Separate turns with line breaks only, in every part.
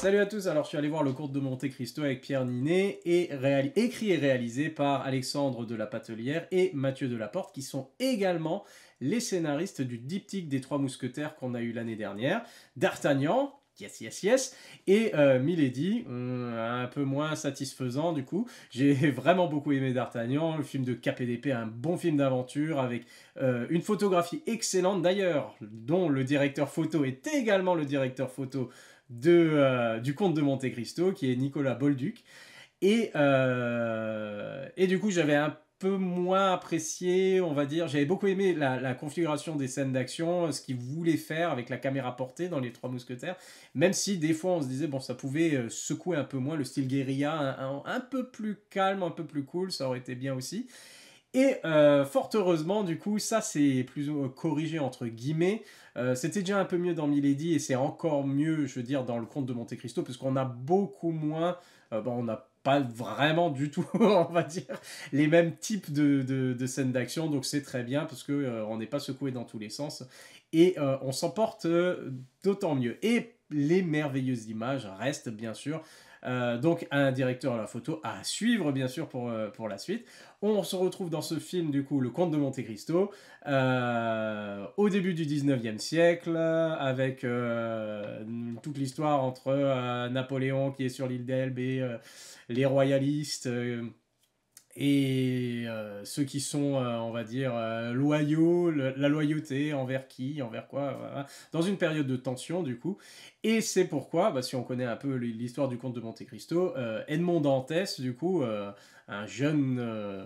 Salut à tous, alors je suis allé voir le Comte de Monte Cristo avec Pierre Ninet, et écrit et réalisé par Alexandre de la Patelière et Mathieu Delaporte, qui sont également les scénaristes du diptyque des Trois Mousquetaires qu'on a eu l'année dernière, d'Artagnan, yes yes yes, et Milady, un peu moins satisfaisant du coup. J'ai vraiment beaucoup aimé d'Artagnan, le film de KPDP, un bon film d'aventure avec une photographie excellente d'ailleurs, dont le directeur photo est également le directeur photo du Comte de Monte Cristo, qui est Nicolas Bolduc. Et du coup, j'avais un peu moins apprécié, on va dire. J'avais beaucoup aimé la configuration des scènes d'action, ce qu'il voulait faire avec la caméra portée dans Les Trois Mousquetaires, même si des fois on se disait, bon, ça pouvait secouer un peu moins le style guérilla, un peu plus calme, un peu plus cool, ça aurait été bien aussi. Et fort heureusement, du coup, ça c'est plus corrigé entre guillemets. C'était déjà un peu mieux dans Milady et c'est encore mieux, je veux dire, dans le Comte de Monte Cristo, parce qu'on a beaucoup moins. Bon, on n'a pas vraiment du tout, on va dire, les mêmes types de scènes d'action, donc c'est très bien parce que on n'est pas secoué dans tous les sens et on s'en porte d'autant mieux. Et les merveilleuses images restent bien sûr. Donc un directeur à la photo à suivre bien sûr pour la suite. On se retrouve dans ce film du coup, Le Comte de Monte Cristo, au début du 19e siècle, avec toute l'histoire entre Napoléon qui est sur l'île d'Elbe et les royalistes et ceux qui sont, on va dire, loyaux, la loyauté envers qui, envers quoi, voilà. Dans une période de tension du coup. Et c'est pourquoi, bah, si on connaît un peu l'histoire du comte de Monte Cristo, Edmond Dantès, du coup, un jeune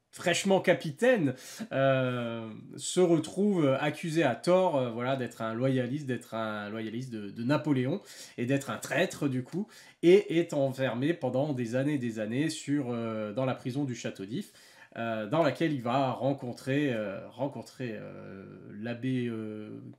fraîchement capitaine, se retrouve accusé à tort, voilà, d'être un loyaliste de Napoléon et d'être un traître du coup, et est enfermé pendant des années dans la prison du Château d'If, dans laquelle il va rencontrer l'abbé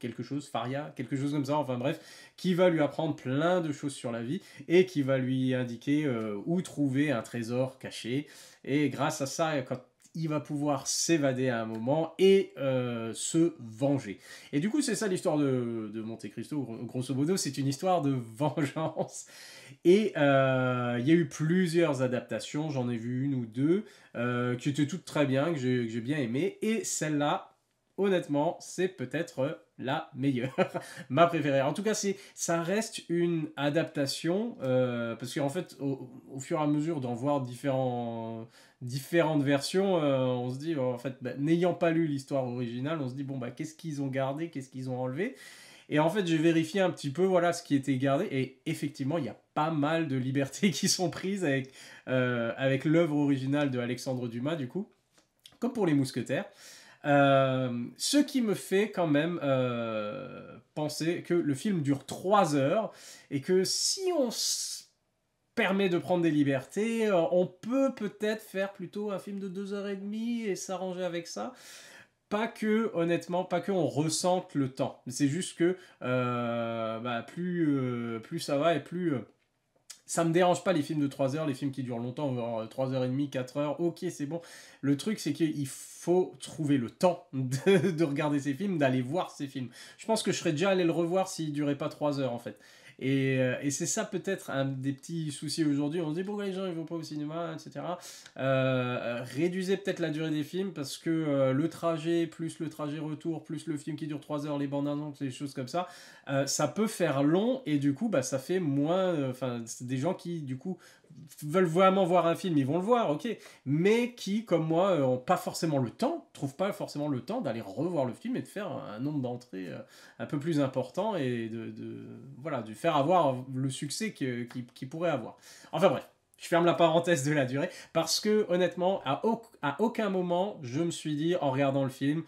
quelque chose, Faria, quelque chose comme ça, enfin bref, qui va lui apprendre plein de choses sur la vie et qui va lui indiquer où trouver un trésor caché. Et grâce à ça, quand il va pouvoir s'évader à un moment et se venger. Et du coup, c'est ça l'histoire de Monte Cristo, grosso modo, c'est une histoire de vengeance. Et il y a eu plusieurs adaptations, j'en ai vu une ou deux, qui étaient toutes très bien, que j'ai bien aimé. Et celle-là, honnêtement, c'est peut-être la meilleure, ma préférée. En tout cas, ça reste une adaptation, parce qu'en fait, au fur et à mesure d'en voir différentes versions, on se dit, en fait, bah, n'ayant pas lu l'histoire originale, on se dit, bon, bah, qu'est-ce qu'ils ont gardé, qu'est-ce qu'ils ont enlevé. Et en fait, j'ai vérifié un petit peu voilà, ce qui était gardé. Et effectivement, il y a pas mal de libertés qui sont prises avec l'œuvre originale de Alexandre Dumas, du coup, comme pour les Mousquetaires. Ce qui me fait quand même penser que le film dure 3 heures et que si on permet de prendre des libertés, on peut peut-être faire plutôt un film de 2h30 et s'arranger avec ça. Pas que, honnêtement, pas que on ressente le temps. C'est juste que bah, plus ça va et plus ça me dérange pas les films de 3 heures, les films qui durent longtemps, 3h30, 4 heures, ok c'est bon. Le truc c'est qu'il faut trouver le temps de regarder ces films, d'aller voir ces films. Je pense que je serais déjà allé le revoir s'il durait pas 3 heures en fait. Et c'est ça peut-être un des petits soucis aujourd'hui. On se dit pourquoi les gens ils vont pas au cinéma, etc. Réduisez peut-être la durée des films parce que le trajet, plus le trajet retour, plus le film qui dure 3 heures, les bandes annonces, les choses comme ça peut faire long et du coup bah, ça fait moins. Enfin, c'est des gens qui du coup veulent vraiment voir un film, ils vont le voir, ok, mais qui, comme moi, ont pas forcément le temps, trouvent pas forcément le temps d'aller revoir le film et de faire un nombre d'entrées un peu plus important et voilà, de faire avoir le succès qu'il pourrait avoir. Enfin bref. Je ferme la parenthèse de la durée parce que honnêtement, à aucun moment je me suis dit en regardant le film,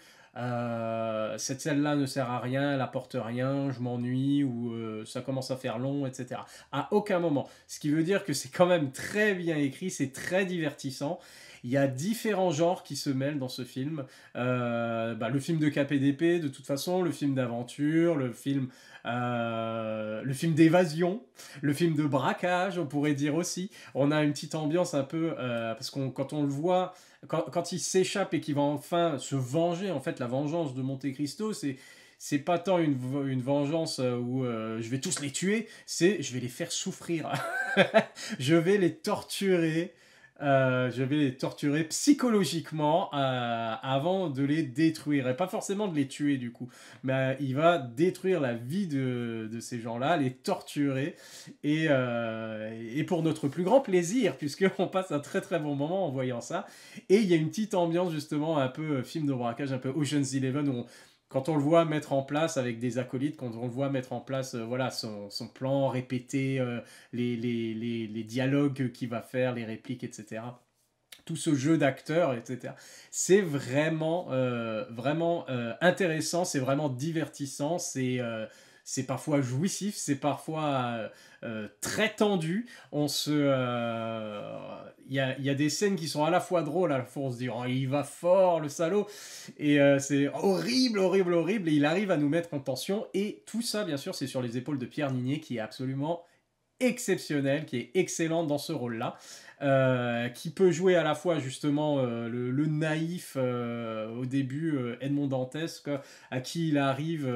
cette scène-là ne sert à rien, elle apporte rien, je m'ennuie ou ça commence à faire long, etc. À aucun moment. Ce qui veut dire que c'est quand même très bien écrit, c'est très divertissant. Il y a différents genres qui se mêlent dans ce film. Bah, le film de KPDP, de toute façon, le film d'aventure, le film d'évasion, le film de braquage, on pourrait dire aussi. On a une petite ambiance un peu, parce que quand on le voit, quand il s'échappe et qu'il va enfin se venger, en fait, la vengeance de Monte Cristo, c'est pas tant une vengeance où je vais tous les tuer, c'est je vais les faire souffrir. Je vais les torturer. Je vais les torturer psychologiquement avant de les détruire. Et pas forcément de les tuer du coup. Mais il va détruire la vie de ces gens-là, les torturer. Et pour notre plus grand plaisir, puisqu'on passe un très très bon moment en voyant ça. Et il y a une petite ambiance justement un peu film de braquage, un peu Ocean's Eleven, où quand on le voit mettre en place avec des acolytes, quand on le voit mettre en place voilà, son plan, répéter les dialogues qu'il va faire, les répliques, etc. Tout ce jeu d'acteurs, etc. C'est vraiment, vraiment intéressant, c'est vraiment divertissant, c'est parfois jouissif, c'est parfois très tendu. Il y a des scènes qui sont à la fois drôles, à la fois on se dit oh, il va fort le salaud, et c'est horrible, horrible, horrible, et il arrive à nous mettre en tension. Et tout ça, bien sûr, c'est sur les épaules de Pierre Niney, qui est absolument exceptionnel, qui est excellent dans ce rôle-là, qui peut jouer à la fois justement le naïf au début Edmond Dantesque, à qui il arrive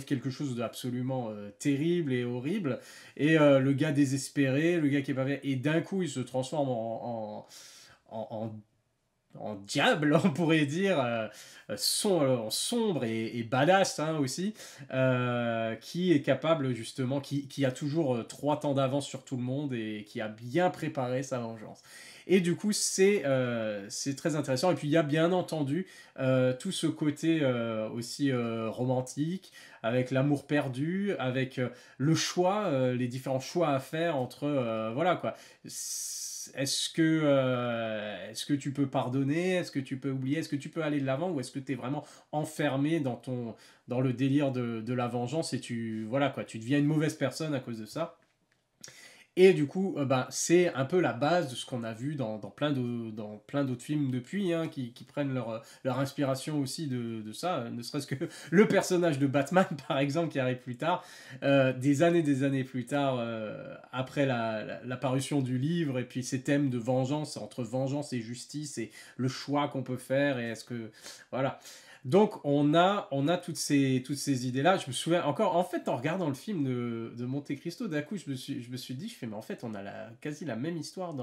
quelque chose d'absolument terrible et horrible, et le gars désespéré, le gars qui est pas fait, et d'un coup il se transforme en diable, on pourrait dire, sombre et badass hein, aussi, qui est capable justement, qui a toujours 3 temps d'avance sur tout le monde et qui a bien préparé sa vengeance. Et du coup, c'est très intéressant. Et puis, il y a bien entendu tout ce côté aussi romantique, avec l'amour perdu, avec le choix, les différents choix à faire entre, voilà quoi. Est-ce que tu peux pardonner? Est-ce que tu peux oublier? Est-ce que tu peux aller de l'avant? Ou est-ce que tu es vraiment enfermé dans le délire de la vengeance et voilà quoi, tu deviens une mauvaise personne à cause de ça? Et du coup, ben, c'est un peu la base de ce qu'on a vu dans plein d'autres films depuis, hein, qui prennent leur inspiration aussi de ça, ne serait-ce que le personnage de Batman, par exemple, qui arrive plus tard, des années plus tard, après la parution du livre, et puis ces thèmes de vengeance, entre vengeance et justice, et le choix qu'on peut faire, et est-ce que... Voilà. Donc on a toutes ces idées-là. Je me souviens encore, en fait, en regardant le film de Monte Cristo, d'un coup, je me suis dit, mais en fait, on a quasi la même histoire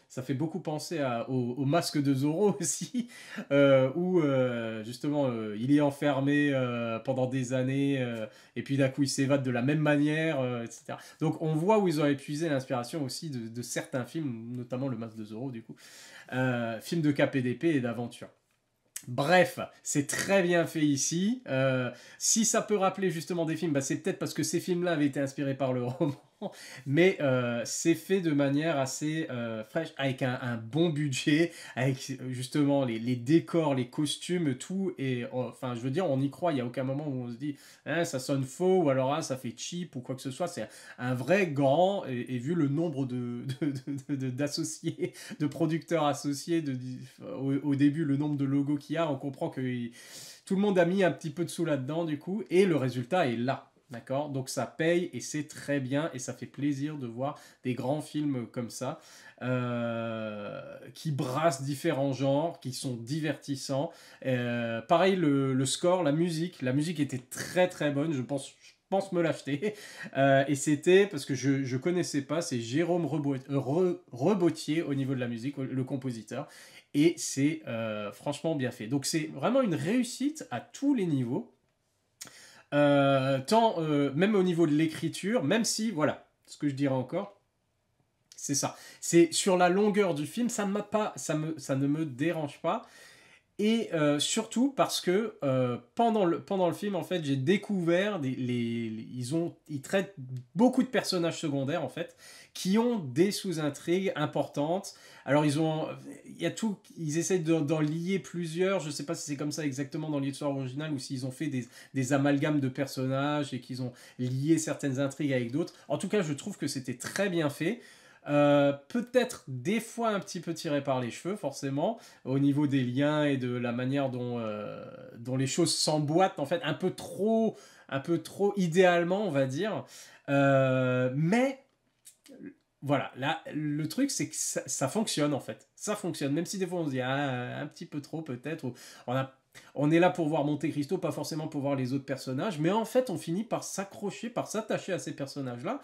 ça fait beaucoup penser au Masque de Zorro aussi, où justement il est enfermé pendant des années, et puis d'un coup il s'évade de la même manière, etc. Donc on voit où ils ont épuisé l'inspiration aussi de certains films, notamment le Masque de Zorro du coup, film de KPDP et d'aventure. Bref, c'est très bien fait ici. Si ça peut rappeler justement des films, bah, c'est peut-être parce que ces films-là avaient été inspirés par le roman, mais c'est fait de manière assez fraîche, avec un bon budget, avec justement les décors, les costumes, tout. Et enfin, je veux dire, on y croit. Il n'y a aucun moment où on se dit, hein, ça sonne faux, ou alors ça fait cheap, ou quoi que ce soit. C'est un vrai grand, et vu le nombre d'associés, de producteurs associés, au début, le nombre de logos qu'il y a, on comprend que tout le monde a mis un petit peu de sous là-dedans, du coup, et le résultat est là. D'accord? Donc ça paye et c'est très bien et ça fait plaisir de voir des grands films comme ça qui brassent différents genres, qui sont divertissants. Pareil, le score, la musique était très très bonne, je pense me l'acheter. Et c'était, parce que je ne connaissais pas, c'est Jérôme Rebottier au niveau de la musique, le compositeur. Et c'est franchement bien fait. Donc c'est vraiment une réussite à tous les niveaux. Tant même au niveau de l'écriture, même si, voilà, ce que je dirais encore, c'est ça. C'est sur la longueur du film, ça ne me dérange pas. Et surtout parce que pendant le film, en fait, j'ai découvert ils traitent beaucoup de personnages secondaires en fait qui ont des sous-intrigues importantes. Alors il y a tout, ils essayent d'en lier plusieurs. Je sais pas si c'est comme ça exactement dans l'histoire originale ou s'ils ont fait des amalgames de personnages et qu'ils ont lié certaines intrigues avec d'autres. En tout cas, je trouve que c'était très bien fait. Peut-être des fois un petit peu tiré par les cheveux, forcément, au niveau des liens et de la manière dont les choses s'emboîtent, en fait, un peu trop idéalement, on va dire. Mais voilà, là, le truc, c'est que ça fonctionne, en fait. Ça fonctionne, même si des fois on se dit, ah, un petit peu trop, peut-être, ou on a On est là pour voir Monte Cristo, pas forcément pour voir les autres personnages, mais en fait, on finit par s'accrocher, par s'attacher à ces personnages-là,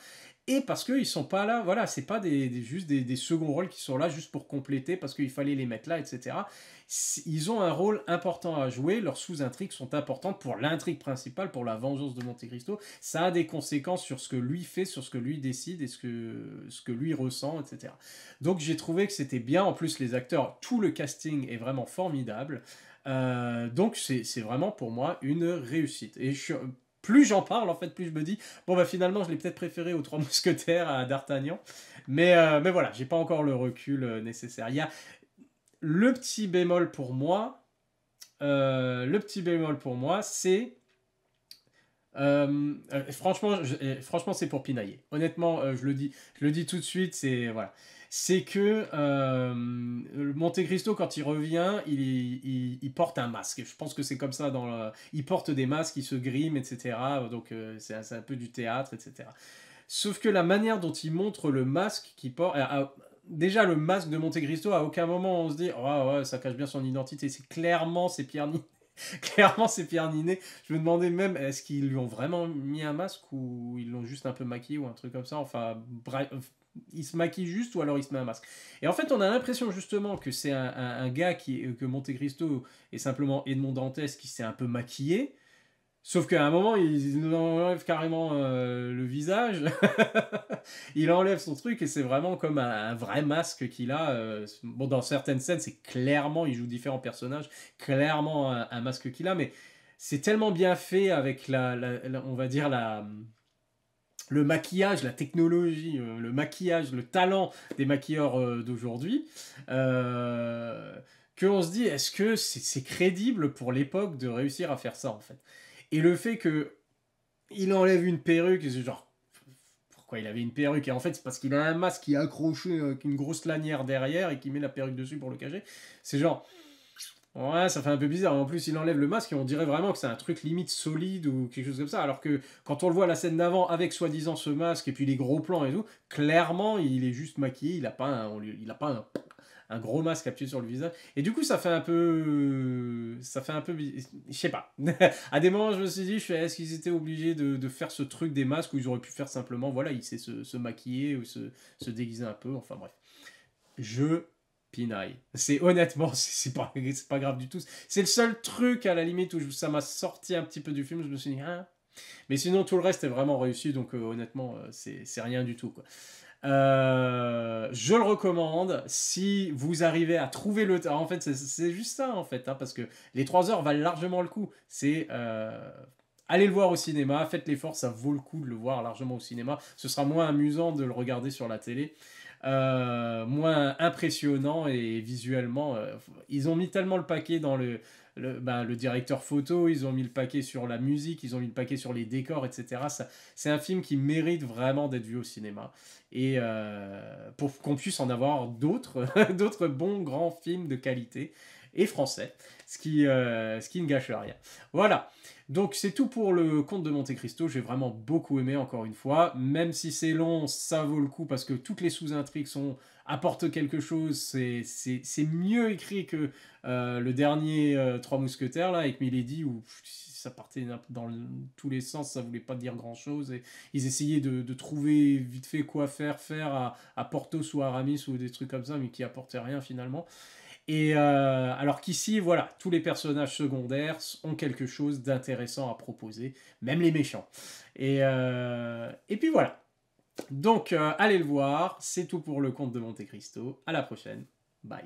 et parce qu'ils sont pas là, voilà, c'est pas juste des seconds rôles qui sont là juste pour compléter, parce qu'il fallait les mettre là, etc. Ils ont un rôle important à jouer, leurs sous-intrigues sont importantes pour l'intrigue principale, pour la vengeance de Monte Cristo. Ça a des conséquences sur ce que lui fait, sur ce que lui décide, et ce que lui ressent, etc. Donc j'ai trouvé que c'était bien, en plus les acteurs, tout le casting est vraiment formidable. Donc c'est vraiment pour moi une réussite. Et plus j'en parle, en fait, plus je me dis, bon bah finalement je l'ai peut-être préféré aux Trois Mousquetaires à D'Artagnan. Mais voilà, j'ai pas encore le recul nécessaire. Il y a le petit bémol pour moi, c'est... franchement, c'est pour pinailler. Honnêtement, je le dis tout de suite, c'est voilà, c'est que Monte Cristo quand il revient, il porte un masque. Je pense que c'est comme ça il porte des masques, il se grime, etc. Donc c'est un peu du théâtre, etc. Sauf que la manière dont il montre le masque qu'il porte, déjà le masque de Monte Cristo, à aucun moment on se dit, oh, ouais, ça cache bien son identité. C'est Pierre Ninet. Clairement, c'est Pierre Ninet. Je me demandais même, est-ce qu'ils lui ont vraiment mis un masque ou ils l'ont juste un peu maquillé ou un truc comme ça. Enfin, bref, il se maquille juste ou alors il se met un masque. Et en fait, on a l'impression justement que c'est un gars que Monte Cristo est simplement Edmond Dantès qui s'est un peu maquillé. Sauf qu'à un moment, il enlève carrément le visage. Il enlève son truc et c'est vraiment comme un vrai masque qu'il a. Bon, dans certaines scènes, c'est clairement, il joue différents personnages, clairement un masque qu'il a, mais c'est tellement bien fait avec on va dire le maquillage, la technologie, le maquillage, le talent des maquilleurs d'aujourd'hui, qu'on se dit, est-ce que c'est crédible pour l'époque de réussir à faire ça, en fait? Et le fait que il enlève une perruque, c'est genre, pourquoi il avait une perruque? Et en fait, c'est parce qu'il a un masque qui est accroché avec une grosse lanière derrière et qui met la perruque dessus pour le cacher. C'est genre, ouais, ça fait un peu bizarre. En plus, il enlève le masque et on dirait vraiment que c'est un truc limite solide ou quelque chose comme ça. Alors que quand on le voit à la scène d'avant avec soi-disant ce masque et puis les gros plans et tout, clairement, il est juste maquillé. Il a pas un gros masque appuyé sur le visage. Et du coup, ça fait un peu... Je sais pas. À des moments, je me suis dit, est-ce qu'ils étaient obligés de faire ce truc des masques ou ils auraient pu faire simplement, voilà, il sait se maquiller ou se déguiser un peu. Enfin bref. Je pinaille. Honnêtement, c'est pas grave du tout. C'est le seul truc à la limite où ça m'a sorti un petit peu du film. Je me suis dit, hein. Mais sinon, tout le reste est vraiment réussi. Donc honnêtement, c'est rien du tout, quoi. Je le recommande si vous arrivez à trouver le temps. En fait, c'est juste ça, en fait, hein, parce que les 3 heures valent largement le coup. C'est allez le voir au cinéma, faites l'effort, ça vaut le coup de le voir largement au cinéma. Ce sera moins amusant de le regarder sur la télé. Moins impressionnant et visuellement, ils ont mis tellement le paquet dans le directeur photo, ils ont mis le paquet sur la musique, ils ont mis le paquet sur les décors, etc. C'est un film qui mérite vraiment d'être vu au cinéma et pour qu'on puisse en avoir d'autres d'autres bons grands films de qualité et français, ce qui ne gâche rien. Voilà. Donc c'est tout pour le Comte de Monte Cristo, j'ai vraiment beaucoup aimé encore une fois, même si c'est long, ça vaut le coup parce que toutes les sous-intrigues apportent quelque chose, c'est mieux écrit que le dernier Trois Mousquetaires là, avec Milady où ça partait dans tous les sens, ça voulait pas dire grand chose et ils essayaient de trouver vite fait quoi faire à Porthos ou Aramis ou des trucs comme ça mais qui apportaient rien finalement. Et alors qu'ici, voilà, tous les personnages secondaires ont quelque chose d'intéressant à proposer, même les méchants. Et puis voilà. Donc allez le voir, c'est tout pour le Comte de Monte Cristo. À la prochaine. Bye.